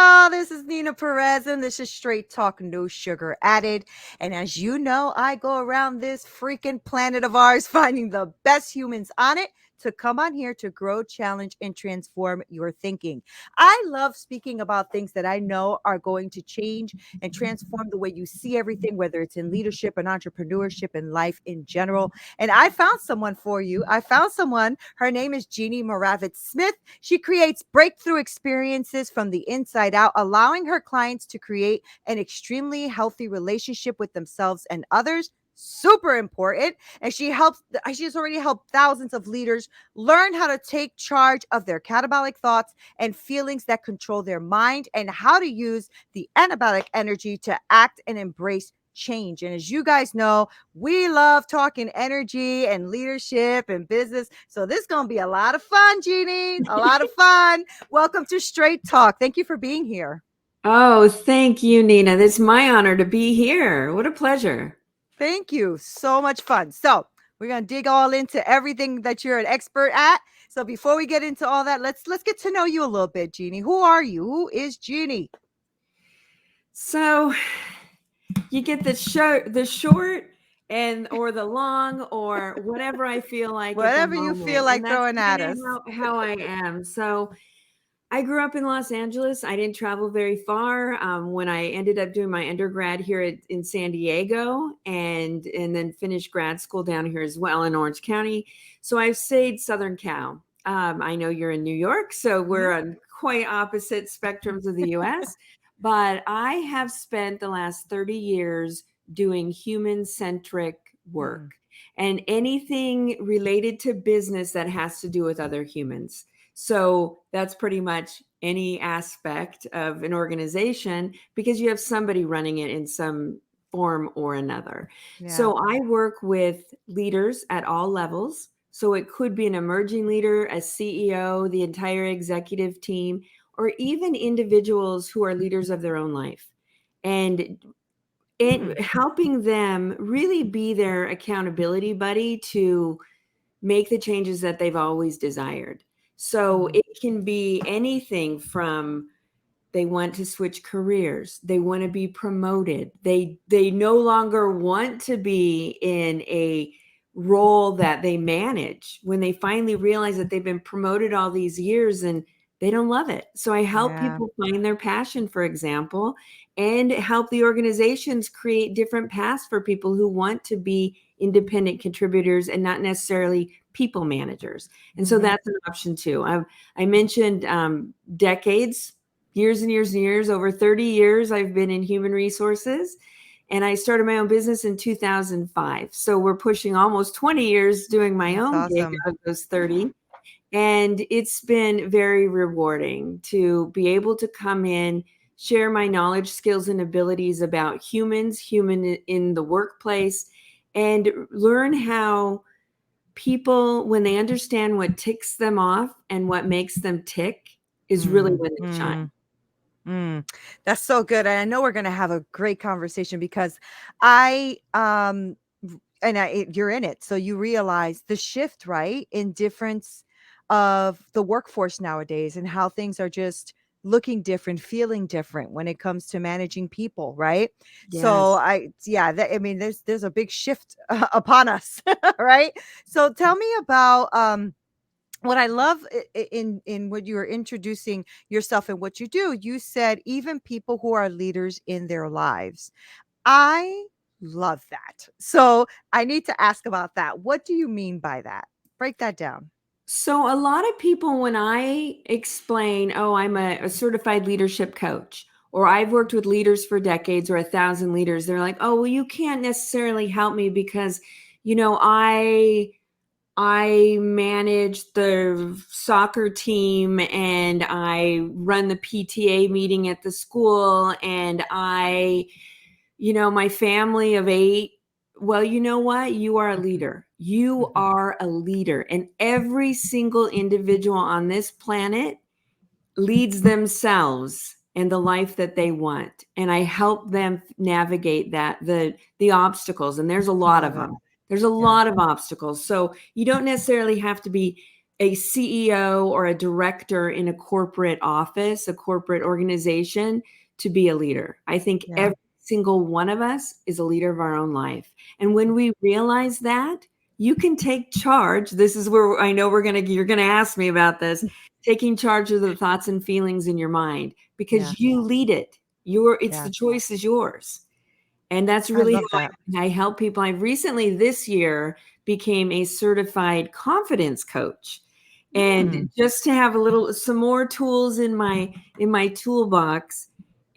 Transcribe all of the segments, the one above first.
y'all. This is Neena Perez, and this is Straight Talk, No Sugar Added. And as you know, I go around this freaking planet of ours finding the best humans on it to come on here to grow, challenge, and transform your thinking. I love speaking about things that I know are going to change and transform the way you see everything, whether it's in leadership and entrepreneurship and life in general. And I found someone for you. I found someone. Her name is Jeannie Moravits Smith. She creates breakthrough experiences from the inside out, allowing her clients to create an extremely healthy relationship with themselves and others. Super important. And she has already helped thousands of leaders learn how to take charge of their catabolic thoughts and feelings that control their mind, and how to use the anabolic energy to act and embrace change. And as you guys know, we love talking energy and leadership and business. So this is going to be a lot of fun, Jeannie. A lot of fun. Welcome to Straight Talk. Thank you for being here. Oh, thank you, Neena. It's my honor to be here. What a pleasure. Thank you. So much fun. So we're going to dig all into everything that you're an expert at. So before we get into all that, let's get to know you a little bit, Jeannie. Who are you? Who is Jeannie? So you get the short and or the long or whatever I feel like. Whatever you feel like throwing at us. How I am. So I grew up in Los Angeles. I didn't travel very far. When I ended up doing my undergrad here in San Diego, and then finished grad school down here as well in Orange County. So I've stayed Southern Cal. I know you're in New York, so we're on quite opposite spectrums of the U.S. But I have spent the last 30 years doing human-centric work and anything related to business that has to do with other humans. So that's pretty much any aspect of an organization, because you have somebody running it in some form or another. Yeah. So I work with leaders at all levels. So it could be an emerging leader, a CEO, the entire executive team, or even individuals who are leaders of their own life. And helping them really be their accountability buddy to make the changes that they've always desired. So it can be anything from they want to switch careers, they want to be promoted, they no longer want to be in a role that they manage when they finally realize that they've been promoted all these years and they don't love it. So I help people find their passion, for example, and help the organizations create different paths for people who want to be independent contributors and not necessarily people managers. And so that's an option too. I mentioned decades, years and years and years, over 30 years I've been in human resources, and I started my own business in 2005. So we're pushing almost 20 years doing my own gig out of those 30. And it's been very rewarding to be able to come in, share my knowledge, skills, and abilities about human in the workplace, and learn how people, when they understand what ticks them off and what makes them tick, is really when they shine. That's so good. And I know we're going to have a great conversation because you're in it. So you realize the shift, right? In difference of the workforce nowadays and how things are just looking different, feeling different when it comes to managing people, right? Yes. So there's a big shift upon us, right? So tell me about what I love in what you were introducing yourself and what you do. You said even people who are leaders in their lives. I love that. So I need to ask about that. What do you mean by that? Break that down. So a lot of people, when I explain, oh, I'm a certified leadership coach, or I've worked with leaders for decades, or 1,000 leaders, they're like, oh, well, you can't necessarily help me because, I manage the soccer team and I run the PTA meeting at the school, and my family of 8. Well, you know what? You are a leader. You are a leader. And every single individual on this planet leads themselves and the life that they want. And I help them navigate that, the obstacles. And there's a lot of them. There's a lot of obstacles. So you don't necessarily have to be a CEO or a director in a corporate office, a corporate organization, to be a leader. I think Yeah. every single one of us is a leader of our own life. And when we realize that, you can take charge. This is where I know you're gonna ask me about this, taking charge of the thoughts and feelings in your mind, because Yes. you lead it. The Yes. choice is yours. And that's I really love how that. I help people. I recently this year became a certified confidence coach. And Mm. just to have some more tools in my toolbox,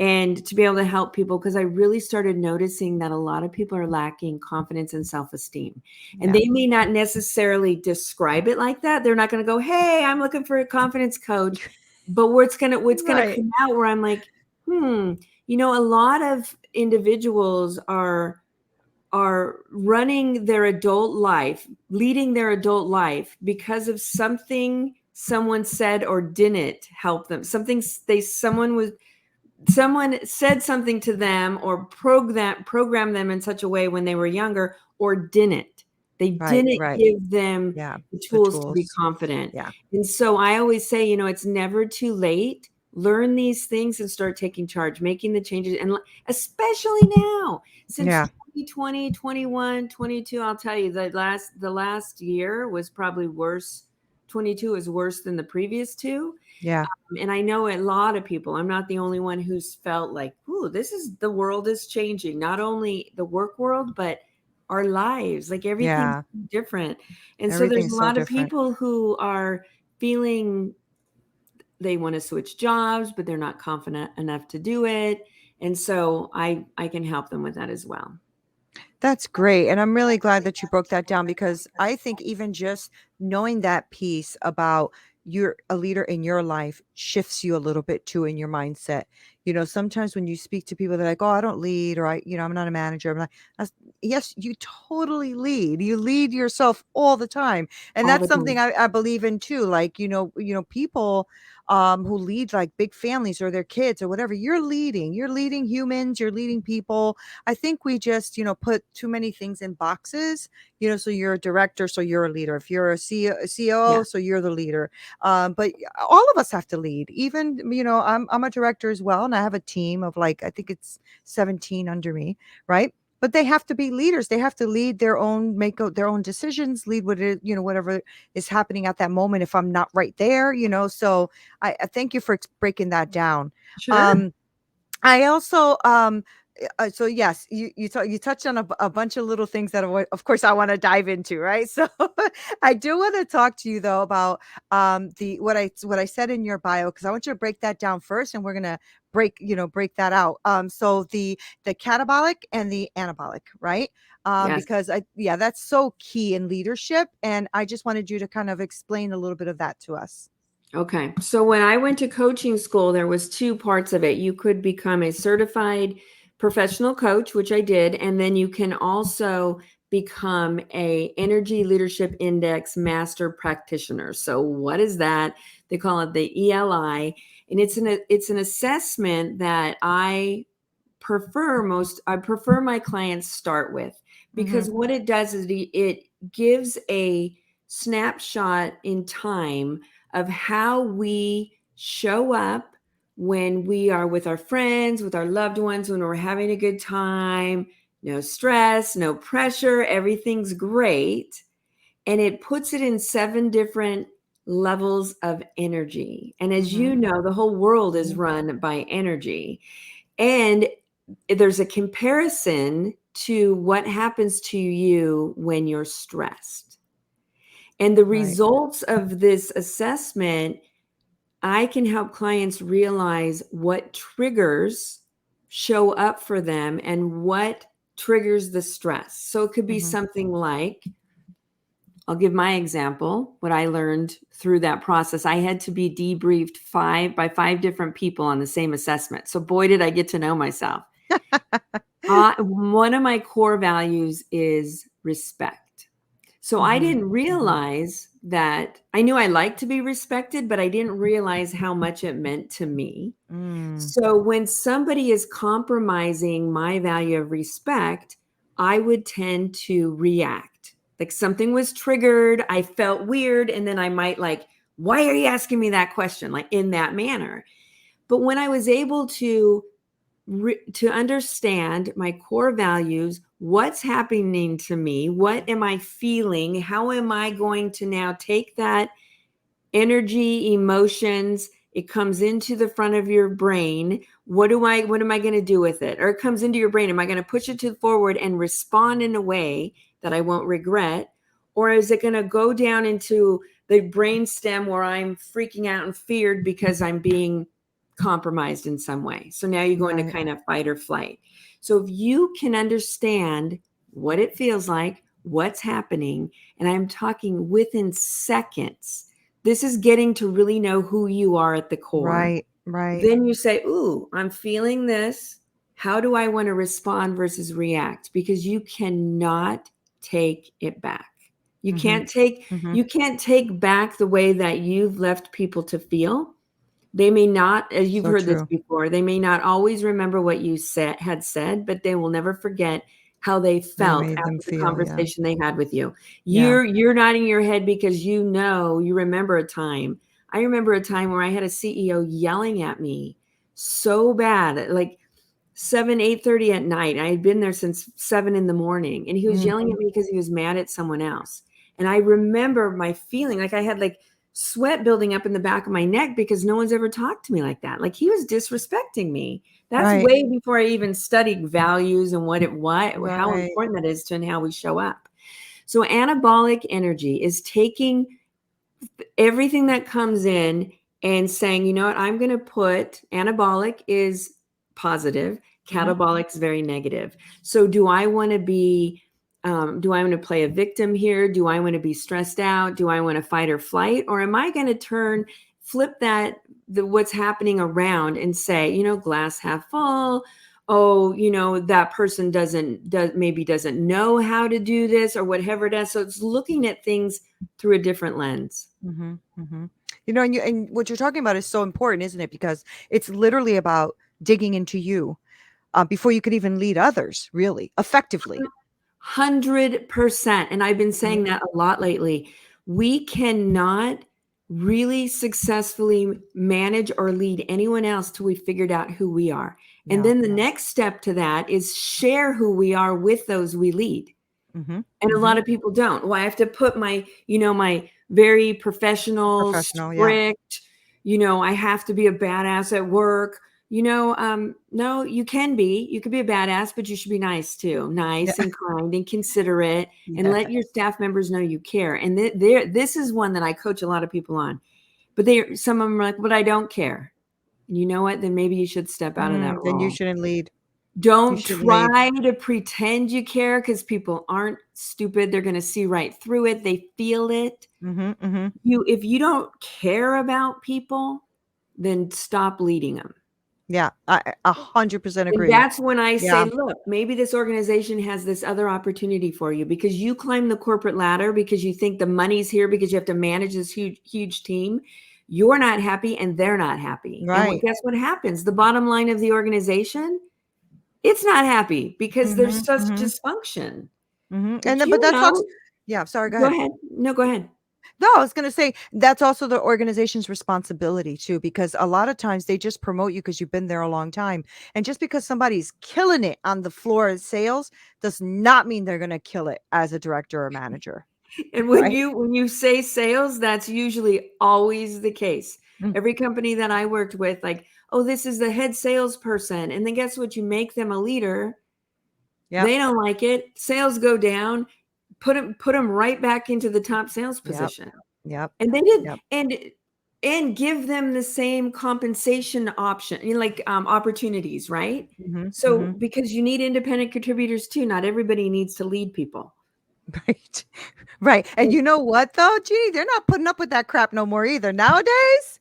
and to be able to help people, because I really started noticing that a lot of people are lacking confidence and self-esteem. And Yeah. they may not necessarily describe it like that. They're not going to go, "Hey, I'm looking for a confidence coach." But what's gonna Right. come out where I'm like, a lot of individuals are running their adult life, leading their adult life, because of something someone said or didn't help them. Someone said something to them, or programmed them in such a way when they were younger, or didn't. They Right. didn't Right. give them Yeah. the The tools to be tools. confident. Yeah. And so I always say, it's never too late. Learn these things and start taking charge, making the changes. And especially now, since Yeah. 2020, 21, 22, I'll tell you, the last year was probably worse. 22 is worse than the previous two. Yeah. And I know a lot of people, I'm not the only one who's felt like, ooh, the world is changing. Not only the work world, but our lives, like everything's Yeah. different. And so there's a Everything's so lot of different. people who are feeling they want to switch jobs, but they're not confident enough to do it. And so I can help them with that as well. That's great. And I'm really glad that you broke that down, because I think even just knowing that piece about you're a leader in your life shifts you a little bit too in your mindset. Sometimes when you speak to people, they're like, "Oh, I don't lead," or I'm not a manager. I'm like, "That's- yes, you totally lead. You lead yourself all the time." And All that's the something time. I believe in too. Like, people who lead like big families or their kids or whatever, you're leading humans, you're leading people. I think we just, put too many things in boxes, so you're a director, so you're a leader. If you're a Yeah. CEO, so you're the leader. But all of us have to lead. Even, I'm a director as well, and I have a team of like, I think it's 17 under me, right? But they have to be leaders. They have to lead their own decisions, lead what it, whatever is happening at that moment. If I'm not right there, so I thank you for breaking that down. Sure. Um, I also so yes, you touched on a bunch of little things that of course I want to dive into, right? So I do want to talk to you though about the what I said in your bio, because I want you to break that down first, and we're gonna break that out. So the catabolic and the anabolic, right? Yes. Because that's so key in leadership, and I just wanted you to kind of explain a little bit of that to us. Okay. So when I went to coaching school, there was two parts of it. You could become a certified professional coach, which I did, and then you can also become a energy leadership index master practitioner. So what is that? They call it the ELI, and it's an assessment that I prefer my clients start with, Hmm. because what it does is it gives a snapshot in time of how we show up when we are with our friends, with our loved ones, when we're having a good time, no stress, no pressure, everything's great. And it puts it in 7 different levels of energy. And as Hmm. you know, the whole world is run by energy. And there's a comparison to what happens to you when you're stressed. And the Right. results of this assessment, I can help clients realize what triggers show up for them and what triggers the stress. So it could be Hmm. something like, I'll give my example, what I learned through that process. I had to be debriefed by five different people on the same assessment. So boy, did I get to know myself. One of my core values is respect. So I Hmm. didn't realize that. I knew I liked to be respected, but I didn't realize how much it meant to me. Mm. So when somebody is compromising my value of respect, I would tend to react. Like something was triggered. I felt weird. And then I might like, why are you asking me that question? Like in that manner. But when I was able to understand my core values, what's happening to me, what am I feeling, how am I going to now take that energy, emotions, it comes into the front of your brain. What am I going to do with it? Or it comes into your brain. Am I going to push it to forward and respond in a way that I won't regret? Or is it going to go down into the brain stem where I'm freaking out and feared because I'm being compromised in some way? So now you go into kind of fight or flight. So if you can understand what it feels like, what's happening, and I'm talking within seconds, this is getting to really know who you are at the core. Right, right. Then you say, ooh, I'm feeling this. How do I want to respond versus react? Because you cannot take it back. You can't take back the way that you've left people to feel. They may not, as you've heard this before, they may not always remember what you had said, but they will never forget how they felt after the conversation they had with you. You're nodding your head because you remember a time. I remember a time where I had a CEO yelling at me so bad, like 8:30 at night. I had been there since 7 a.m. and he was yelling at me because he was mad at someone else. And I remember my feeling like I had like sweat building up in the back of my neck because no one's ever talked to me like that. Like he was disrespecting me. That's way before I even studied values and how important that is to and how we show up. So anabolic energy is taking everything that comes in and saying, you know what, I'm going to put anabolic is positive, catabolic is very negative. So do I want to be do I want to play a victim here? Do I want to be stressed out? Do I want to fight or flight? Or am I going to flip what's happening around and say, glass half full. Oh, that person maybe doesn't know how to do this or whatever it is. So it's looking at things through a different lens. And what you're talking about is so important, isn't it? Because it's literally about digging into you before you could even lead others, really, effectively. 100%. And I've been saying that a lot lately. We cannot really successfully manage or lead anyone else till we figured out who we are. And then the next step to that is share who we are with those we lead. And a lot of people don't. Well, I have to put my very professional strict, I have to be a badass at work. No, you can be. You could be a badass, but you should be nice too. Nice and kind and considerate and let your staff members know you care. And this is one that I coach a lot of people on. But some of them are like, but I don't care. And you know what? Then maybe you should step out of that role. Then you shouldn't lead. Don't try to pretend you care because people aren't stupid. They're going to see right through it. They feel it. If you don't care about people, then stop leading them. Yeah, I 100% agree. And that's when I say, look, maybe this organization has this other opportunity for you because you climb the corporate ladder because you think the money's here because you have to manage this huge team. You're not happy and they're not happy. Right. And guess what happens? The bottom line of the organization, it's not happy because there's such dysfunction. But that's also, sorry, go ahead. No, go ahead. No, I was going to say that's also the organization's responsibility too, because a lot of times they just promote you because you've been there a long time. And just because somebody's killing it on the floor of sales does not mean they're going to kill it as a director or manager. And when you say sales, that's usually always the case. Every company that I worked with, like, oh, this is the head salesperson. And then guess what? You make them a leader. They don't like it. Sales go down. Put them right back into the top sales position. And they did, and give them the same compensation option, opportunities, right? So because you need independent contributors too. Not everybody needs to lead people. Right. And you know what though, Jeannie? They're not putting up with that crap no more either. Nowadays,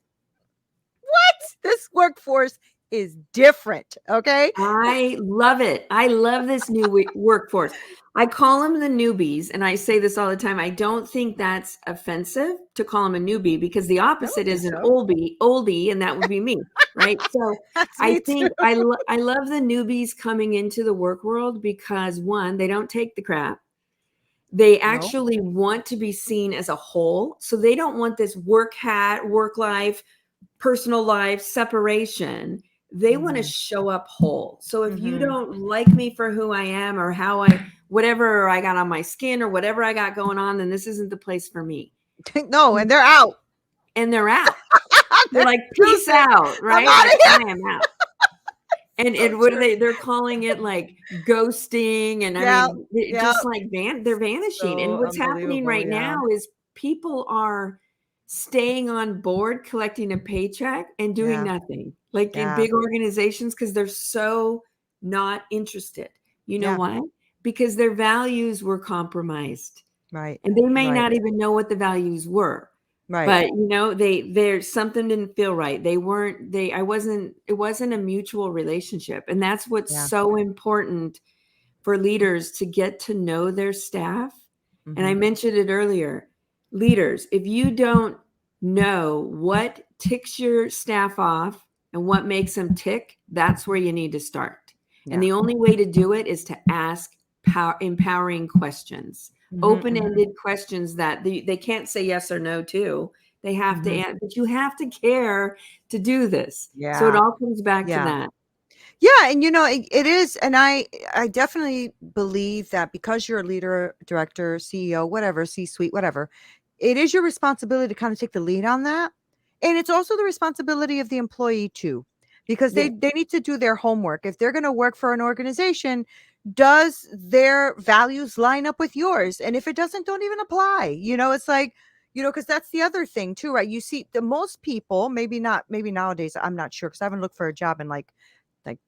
what? This workforce is different. Okay. I love it. I love this new workforce. I call them the newbies. And I say this all the time. I don't think that's offensive to call them a newbie because the opposite is an oldie, and that would be me. Right. So I think I love the newbies coming into the work world because one, they don't take the crap. They No. actually want to be seen as a whole. So they don't want this work life, personal life separation. They want to Mhm. show up whole. So if you Mhm. don't like me for who I am or whatever I got on my skin or whatever I got going on, then this isn't the place for me. No, and they're out. And they're out. They're They're like, peace choosing. out, I'm right? out of Like, here. I am out. And So what are true. they're calling it, like ghosting. And I Yeah. mean, Yeah. just like they're vanishing. And So what's happening unbelievable. right Yeah. now is people are staying on board, collecting a paycheck and doing Yeah. nothing, like in Yeah. big organizations, because they're so not interested. You know Yeah. why? Because their values were compromised. Right. And they may Right. not even know what the values were. Right. But there's something didn't feel right. It wasn't a mutual relationship. And that's what's Yeah. so important for leaders to get to know their staff. And I Mhm. mentioned it earlier. Leaders, if you don't know what ticks your staff off and what makes them tick, that's where you need to start. And Yeah. the only way to do it is to ask empowering questions, Mhm. Mhm. open-ended questions that they can't say yes or no to. They have to, Mhm. but you have to care to do this. So it Yeah. all comes back to Yeah. that. Yeah, and it is, and I definitely believe that because you're a leader, director, CEO, whatever, C-suite, whatever, it is your responsibility to kind of take the lead on that. And it's also the responsibility of the employee too, because Yeah. they need to do their homework. If they're going to work for an organization, does their values line up with yours? And if it doesn't, don't even apply. It's like, because that's the other thing too, right? You see, the most people, maybe not, maybe nowadays, I'm not sure because I haven't looked for a job in like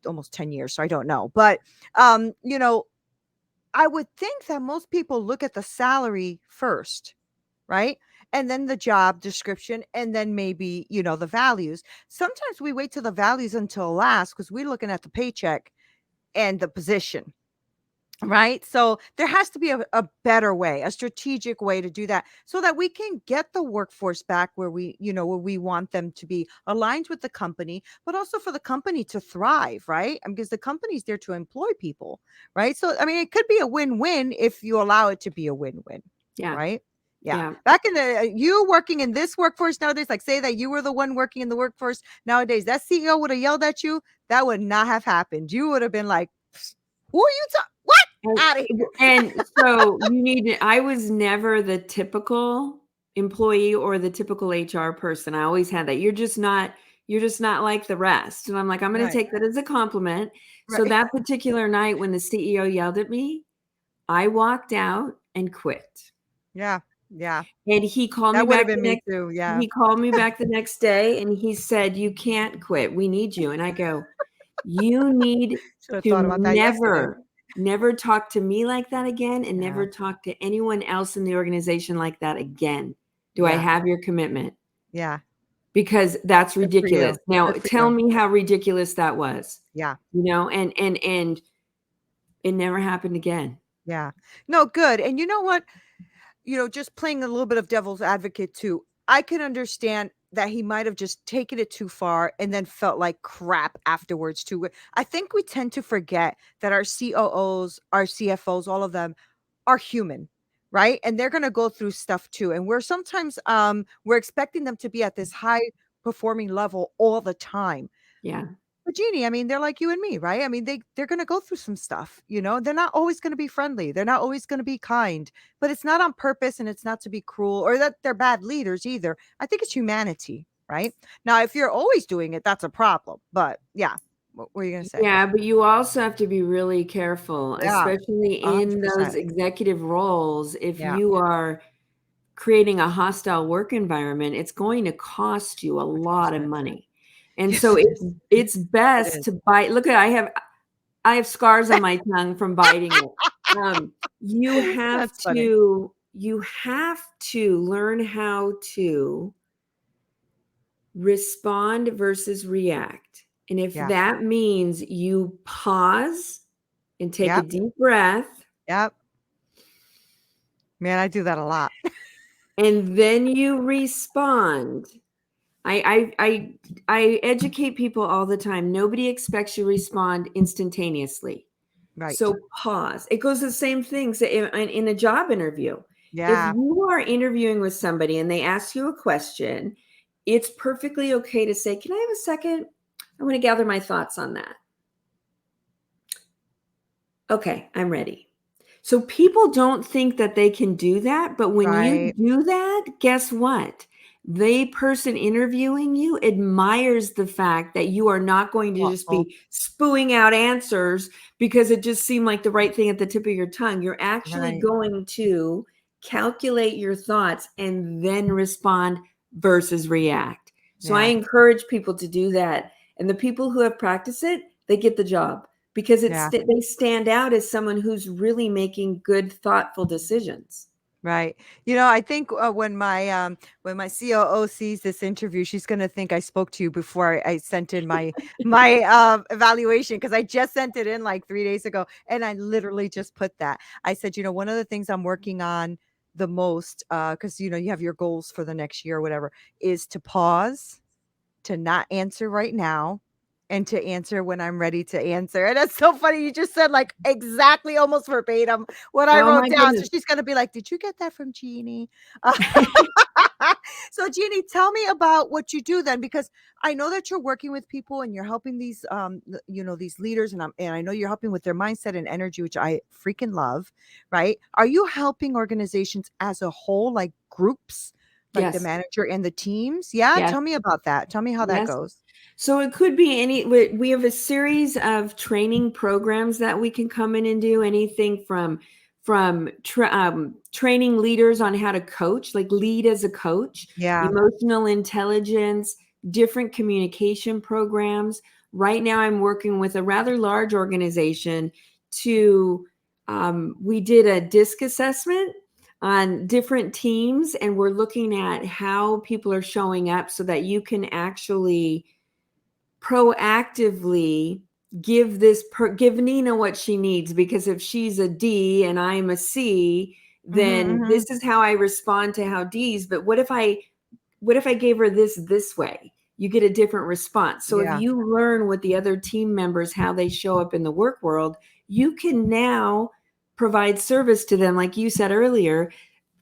almost 10 years, so I don't know. But um, you know, I would think that most people look at the salary first, right? And then the job description, and then maybe, the values. Sometimes we wait till the values until last because we're looking at the paycheck and the position. Right. So there has to be a better way, a strategic way to do that so that we can get the workforce back where we want them to be aligned with the company, but also for the company to thrive. Right. Because the company's there to employ people. Right. So, I mean, it could be a win win if you allow it to be a win win. Yeah. Right. Yeah. Yeah. Back in you working in this workforce nowadays, like say that you were the one working in the workforce nowadays, that CEO would have yelled at you. That would not have happened. You would have been like, who are you talking? What? And Out of here. so I was never the typical employee or the typical HR person. I always had that. You're just not like the rest. And I'm like, I'm going to Right. take that as a compliment. So Right. that particular night when the CEO yelled at me, I walked out and quit. Yeah. Yeah. And he called me That would have back been me too. Yeah. the next day and he said, "You can't quit. We need you." And I go, "You need Should have to thought about that yesterday. never talk to me like that again and Yeah. never talk to anyone else in the organization like that again. Do I Yeah. have your commitment?" Yeah. Because that's Good for ridiculous. you. Now, Good for tell you. me how ridiculous that was. Yeah. And it never happened again. Yeah. No, good. And you know what? Just playing a little bit of devil's advocate too, I can understand that he might have just taken it too far and then felt like crap afterwards too. I think we tend to forget that our COOs, our CFOs, all of them are human, right? And they're going to go through stuff too. And we're sometimes we're expecting them to be at this high performing level all the time. Yeah. But Jeannie, I mean, they're like you and me, right? I mean, they're gonna go through some stuff. They're not always gonna be friendly. They're not always gonna be kind, but it's not on purpose and it's not to be cruel or that they're bad leaders either. I think it's humanity, right? Now, if you're always doing it, that's a problem. But yeah, what were you gonna say? Yeah, but you also have to be really careful, Yeah, especially in those 100%. executive roles. If Yeah, you are creating a hostile work environment, it's going to cost you a lot of 100%. money. And Yes, so it is. it's It best is. to bite. Look at I have scars on my tongue from biting it. That's funny. You have to learn how to respond versus react. And if Yeah. that means you pause and take a Yep. deep breath Yep. Man, I do that a lot. and then you respond. I educate people all the time. Nobody expects you to respond instantaneously. Right. So pause. It goes the same things in a job interview. If Yeah. you are interviewing with somebody and they ask you a question, it's perfectly okay to say, "Can I have a second? I want to gather my thoughts on that." Okay, I'm ready. So people don't think that they can do that, but when you Right. do that, guess what? The person interviewing you admires the fact that you are not going to just Thoughtful. be spewing out answers because it just seemed like the right thing at the tip of your tongue. You're actually Right. going to calculate your thoughts and then respond versus react. So I Yeah. encourage people to do that. And the people who have practiced it, they get the job because Yeah. they stand out as someone who's really making good, thoughtful decisions. Right. I think when my COO sees this interview, she's going to think I spoke to you before I sent in my evaluation, because I just sent it in like 3 days ago, and I literally just put that. I said, one of the things I'm working on the most, because you have your goals for the next year or whatever, is to pause, to not answer right now, and to answer when I'm ready to answer. And that's so funny. You just said like exactly almost verbatim what I Oh wrote my down. So goodness. she's going to be like, "Did you get that from Jeannie?" Uh, so Jeannie, tell me about what you do then, because I know that you're working with people and you're helping these these leaders, and I know you're helping with their mindset and energy, which I freaking love, right? Are you helping organizations as a whole, like groups, like the Yes. manager and the teams? Yeah, Yes. tell me about that. Tell me how that Yes. goes. So it could be we have a series of training programs that we can come in and do anything from training leaders on how to coach, like lead as a coach, Yeah. emotional intelligence, different communication programs. Right now, I'm working with a rather large organization to, we did a DISC assessment on different teams, and we're looking at how people are showing up so that you can actually proactively give Neena what she needs, because if she's a D and I'm a C, Mhm, then mhm. this is how I respond to how D's. But what if I gave her this way? You get a different response. So if Yeah. you learn with the other team members how they show up in the work world, you can now provide service to them, like you said earlier,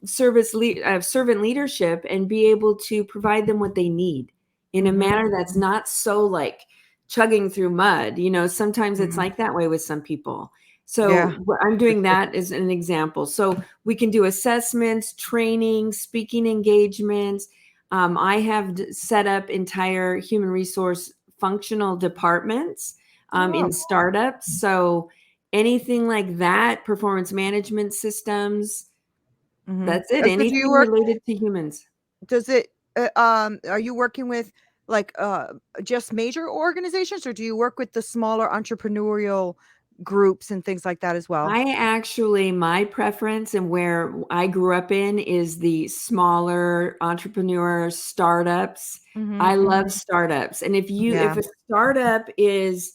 servant leadership, and be able to provide them what they need in a Mhm, manner that's not so like chugging through mud. Sometimes it's mhm. like that way with some people. Yeah, So I'm for doing sure. that as an example. So we can do assessments, training, speaking engagements. I have set up entire human resource functional departments Oh, in startups. So anything like that, performance management systems, mhm. that's it. So do you Anything work related to humans. does it are you working with, like, just major organizations, or do you work with the smaller entrepreneurial groups and things like that as well? My preference and where I grew up in is the smaller entrepreneur startups. Mhm, I love mhm. startups. And if Yeah, a startup is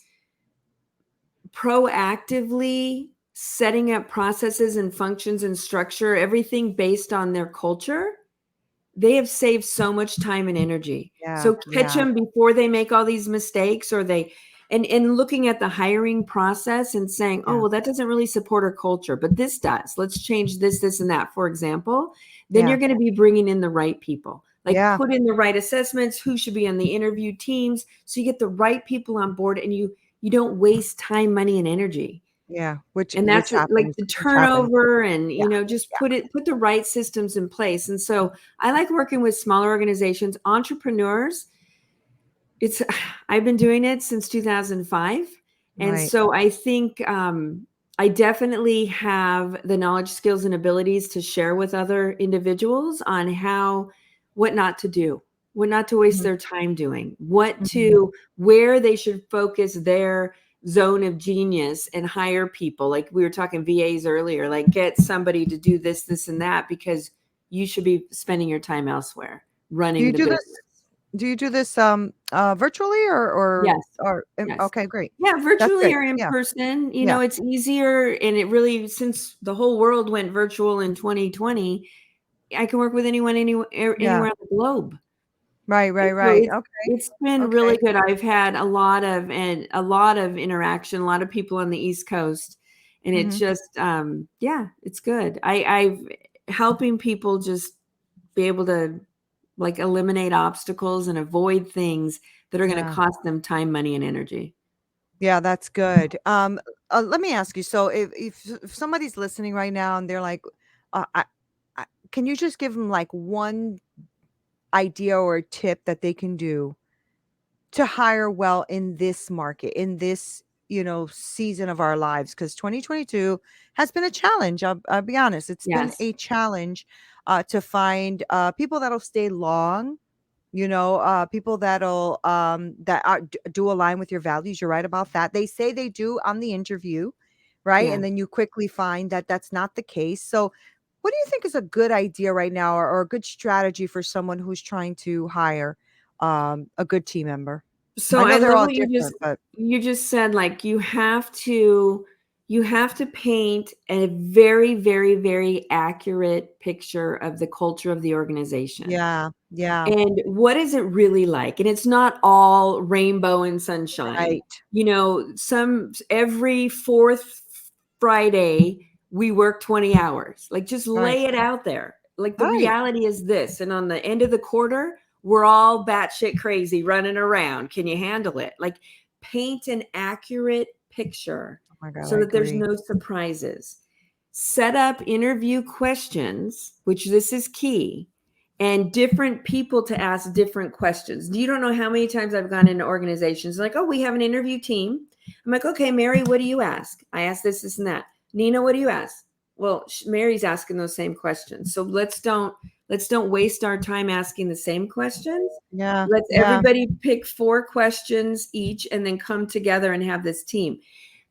proactively setting up processes and functions and structure, everything based on their culture, they have saved so much time and energy. yeah, So catch yeah, them before they make all these mistakes, or and looking at the hiring process and saying, "Oh, yeah, well, that doesn't really support our culture, but this does. Let's change this, and that," for example. Then you're yeah, going to be bringing in the right people. Like yeah, put in the right assessments, who should be on the interview teams, so you get the right people on board, and you don't waste time, money, and energy. yeah, which And that's this what, like happens, the which happens. turnover, and Yeah, just yeah. put the right systems in place. And so I like working with smaller organizations, entrepreneurs. It's I've been doing it since 2005, and Right. so I think I definitely have the knowledge, skills, and abilities to share with other individuals on what not to do, what not to waste Mhm, their time doing, mhm. where they should focus their zone of genius and hire people. Like we were talking VAs earlier, like get somebody to do this, and that, because you should be spending your time elsewhere Do running you the do business. this virtually, Yes. Yes. okay, great. Yeah, That's virtually great. or in Yeah, person, yeah, it's easier, and it really, since the whole world went virtual in 2020, I can work with anyone yeah. anywhere on the globe. Right, And right, so right. Okay, it's been really okay. good. I've had a lot of interaction, a lot of people on the East Coast. And it's just, yeah, it's good. I've helping people just be able to like eliminate obstacles and avoid things that are going to Yeah. cost them time, money, and energy. Yeah, that's good. Let me ask you. So, if somebody's listening right now and they're like, I, can you just give them like one idea or tip that they can do to hire well in this market, in this, season of our lives? Because 2022 has been a challenge. I'll be honest. It's been Yes. a challenge to find people that'll stay long, people do align with your values. You're right about that. They say they do on the interview, right? Yeah. And then you quickly find that that's not the case. So what do you think is a good idea right now, or a good strategy for someone who's trying to hire a good team member? So I know I they're love all what different, but you just said, like you have to paint a very, very, very accurate picture of the culture of the organization. yeah, yeah, And what is it really like? And it's not all rainbow and sunshine. right, Some every fourth Friday, we work 20 hours. Like, just right, lay it out there. Like, the right. reality is this. And on the end of the quarter, we're all batshit crazy running around. Can you handle it? Like, paint an accurate picture Oh my God, so I that there's agree. no surprises. Set up interview questions, which this is key, and different people to ask different questions. You don't know how many times I've gone into organizations like, oh, we have an interview team. I'm like, okay, Mary, what do you ask? I ask this, this, and that. Nina, what do you ask? Well, Mary's asking those same questions. So let's don't waste our time asking the same questions. Yeah, Let's yeah, everybody pick 4 questions each and then come together and have this team.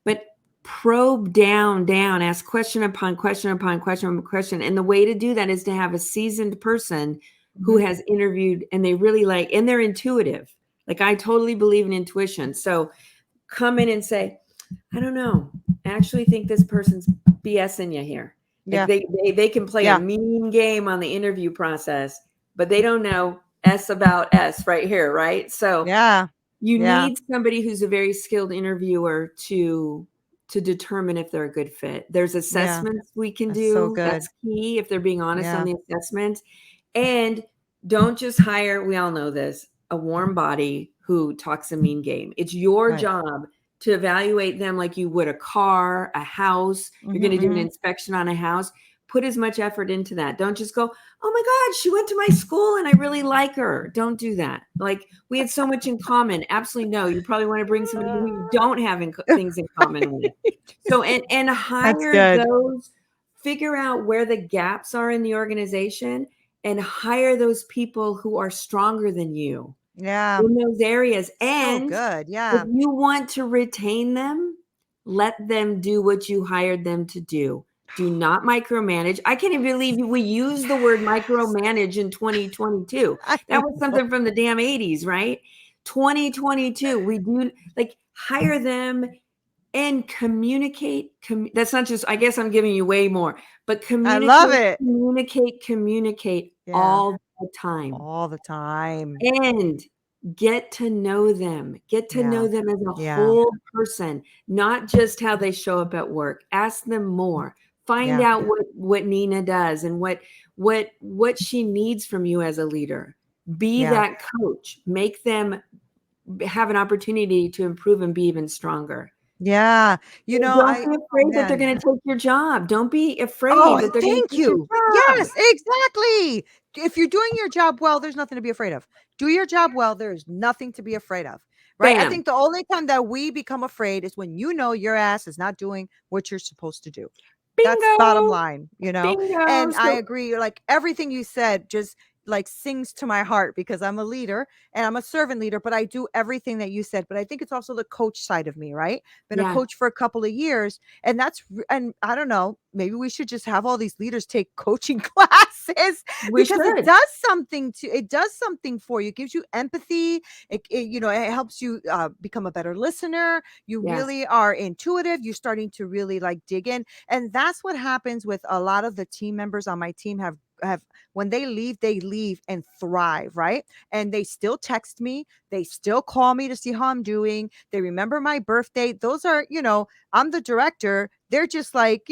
But probe down, ask question upon question upon question upon question. And the way to do that is to have a seasoned person who mhm, has interviewed and they really like, and they're intuitive. Like, I totally believe in intuition. So come in and say, I don't know. I actually think this person's BSing you here. Like, yeah, they can play a yeah, mean game on the interview process, but they don't know S about S right here, right? So yeah, you yeah, need somebody who's a very skilled interviewer to determine if they're a good fit. There's yeah. assessments we can That's so do. good. That's key if they're being honest on Yeah, the assessment. And don't just hire, we all know this, a warm body who talks a mean game. It's your right. job to evaluate them like you would a car, a house. You're Mhm, going to do an mhm. inspection on a house. Put as much effort into that. Don't just go, oh my God, she went to my school and I really like her. Don't do that. Like, we had so much in common. Absolutely no. You probably want to bring somebody who you don't have things in common with. So, and That's hire good. those, figure out where the gaps are in the organization and hire those people who are stronger than you Yeah, in those areas. so And good. if Yeah, you want to retain them, let them do what you hired them to do. Do not micromanage. I can't even believe we use the word yes. micromanage in 2022. I That was know. something from the damn 80s, right? 2022, we do, like, hire them and communicate. That's not just, I guess I'm giving you way more, but I love communicate, it. communicate Yeah, all the time all the time. and get to know them. Get to Yeah, know them as a yeah, whole person, not just how they show up at work. Ask them more. Find yeah, out what Nina does and what she needs from you as a leader. Be yeah, that coach. Make them have an opportunity to improve and be even stronger. yeah. Don't be Oh afraid that they're man. going to take your job. Don't be afraid Oh, that they're going to thank take your you. job. Yes, exactly. If you're doing your job well, there's nothing to be afraid of. Do your job well, there's nothing to be afraid of, right? I Bam. think the only time that we become afraid is when your ass is not doing what you're supposed to do. That's bottom Bingo. line. Bingo. And I So agree, like everything you said just like sings to my heart because I'm a leader and I'm a servant leader, but I do everything that you said. But I think it's also the coach side of me, right? Been a yeah, coach for a couple of years, and and I don't know, maybe we should just have all these leaders take coaching classes we because should. it does something for you. It gives you empathy. It helps you become a better listener. You Yes. really are intuitive. You're starting to really like dig in, and that's what happens with a lot of the team members on my team have when they leave and thrive, right? And they still text me, they still call me to see how I'm doing, they remember my birthday. Those are, I'm the director, they're just like,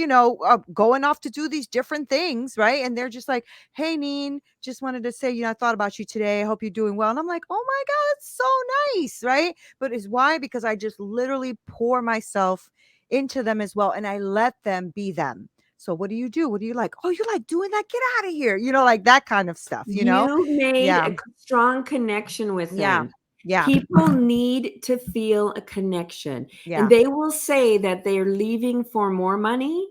going off to do these different things, right? And they're just like, hey, Neen, just wanted to say, I thought about you today. I hope you're doing well. And I'm like, oh my God, it's so nice, right? But it's why? Because I just literally pour myself into them as well. And I let them be them. So what do you do? What do you like? Oh, you like doing that? Get out of here. Like that kind of stuff. You made Yeah. a strong connection with Yeah. them. Yeah. People need to feel a connection, and Yeah. they will say that they're leaving for more money,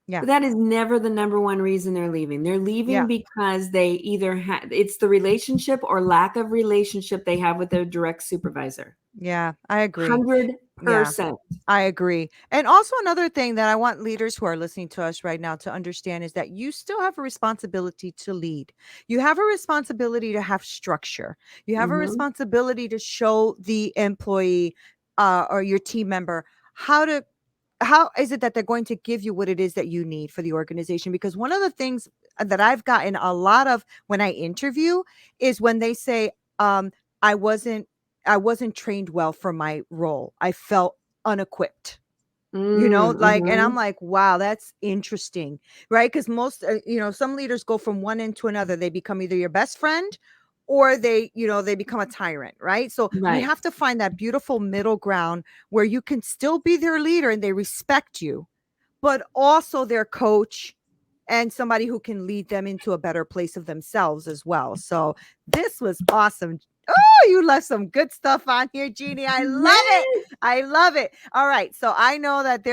Yeah. but that is never the number one reason they're leaving. They're leaving Yeah. because they either it's the relationship or lack of relationship they have with their direct supervisor. Yeah. I agree. Yeah. 100%. I agree. And also another thing that I want leaders who are listening to us right now to understand is that you still have a responsibility to lead. You have a responsibility to have structure. You have a Mhm. responsibility to show the employee or your team member how is it that they're going to give you what it is that you need for the organization. Because one of the things that I've gotten a lot of when I interview is when they say, I wasn't I wasn't trained well for my role. I felt unequipped. Like, and I'm Mhm. like, wow, that's interesting, right? Because most, some leaders go from one end to another. They become either your best friend or they become a tyrant, right? So we Right. have to find that beautiful middle ground where you can still be their leader and they respect you, but also their coach and somebody who can lead them into a better place of themselves as well. So this was awesome. Oh, you left some good stuff on here, Jeannie. I love it. Yes. I love it. All right. So I know that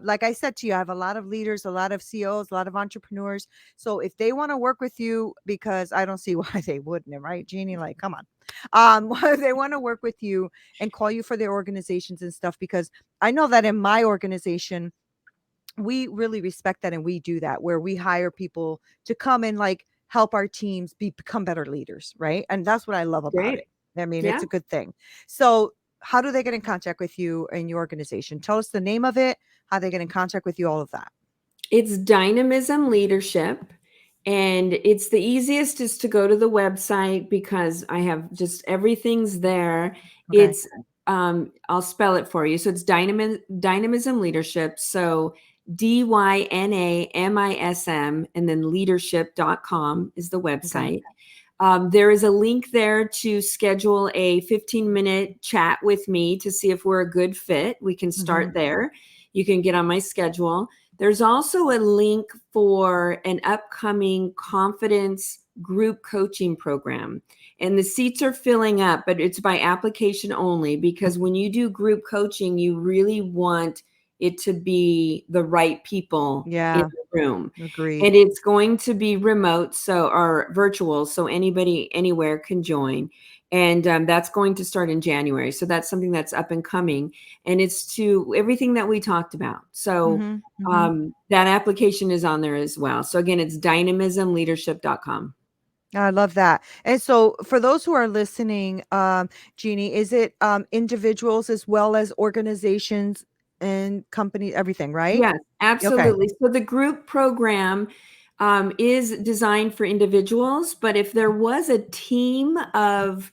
like I said to you, I have a lot of leaders, a lot of CEOs, a lot of entrepreneurs. So if they want to work with you, because I don't see why they wouldn't, right, Jeannie? Like, come on. They want to work with you and call you for their organizations and stuff, because I know that in my organization, we really respect that, and we do that where we hire people to come and like help our teams become better leaders, right? And that's what I love about Great. it. I mean, Yeah. it's a good thing. So how do they get in contact with you and your organization? Tell us the name of it, how they get in contact with you, all of that. It's Dynamism Leadership. And it's the easiest is to go to the website because I have just everything's there. Okay. It's I'll spell it for you. So it's Dynamism Leadership. So DYNAMISM and then leadership.com is the Okay. website. There is a link there to schedule a 15-minute chat with me to see if we're a good fit. We can Mm-hmm. start there. You can get on my schedule. There's also a link for an upcoming confidence group coaching program. And the seats are filling up, but it's by application only, because when you do group coaching, you really want it to be the right people in Yeah. the room. Agreed. And it's going to be remote, or virtual, so anybody anywhere can join. And that's going to start in January. So that's something that's up and coming. And it's to everything that we talked about. So Mm-hmm. Mm-hmm. that application is on there as well. So again, it's dynamismleadership.com. I love that. And so for those who are listening, Jeannie, is it individuals as well as organizations and companies, everything, right? Yes, Okay. absolutely. So the group program is designed for individuals, but if there was a team of,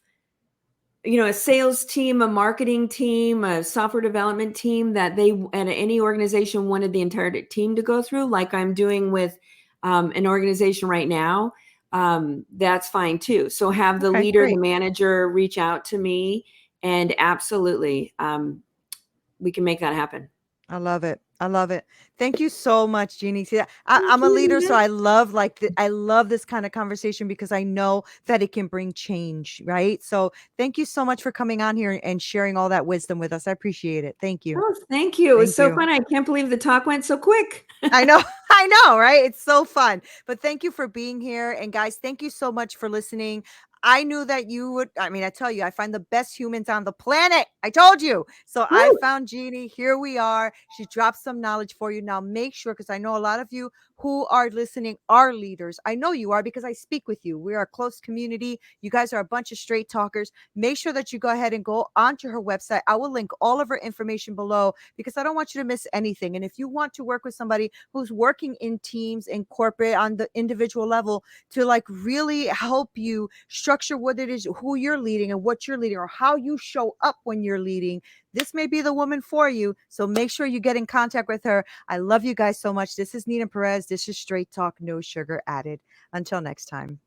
a sales team, a marketing team, a software development team that they and any organization wanted the entire team to go through, like I'm doing with an organization right now, that's fine too. So have the Okay, leader, the great. manager reach out to me, and absolutely, we can make that happen. I love it. I love it. Thank you so much, Jeannie. See, Thank I'm a you, leader, so Nina. I love I love this kind of conversation because I know that it can bring change, right? So thank you so much for coming on here and sharing all that wisdom with us. I appreciate it. Thank you. Oh, thank you. It was Thank so you. fun. I can't believe the talk went so quick. I know, I know, right? It's so fun. But thank you for being here. And guys, thank you so much for listening. I knew that you would. I mean, I tell you, I find the best humans on the planet. I told you. So I Woo! found Jeannie. Here we are. She dropped some knowledge for you. Now make sure, because I know a lot of you who are listening are leaders. I know you are because I speak with you. We are a close community. You guys are a bunch of straight talkers. Make sure that you go ahead and go onto her website. I will link all of her information below because I don't want you to miss anything. And if you want to work with somebody who's working in teams and corporate on the individual level to like really help you structure what it is, who you're leading and what you're leading, or how you show up when you're leading, this may be the woman for you. So make sure you get in contact with her. I love you guys so much. This is Neena Perez. This is Straight Talk, no sugar added. Until next time.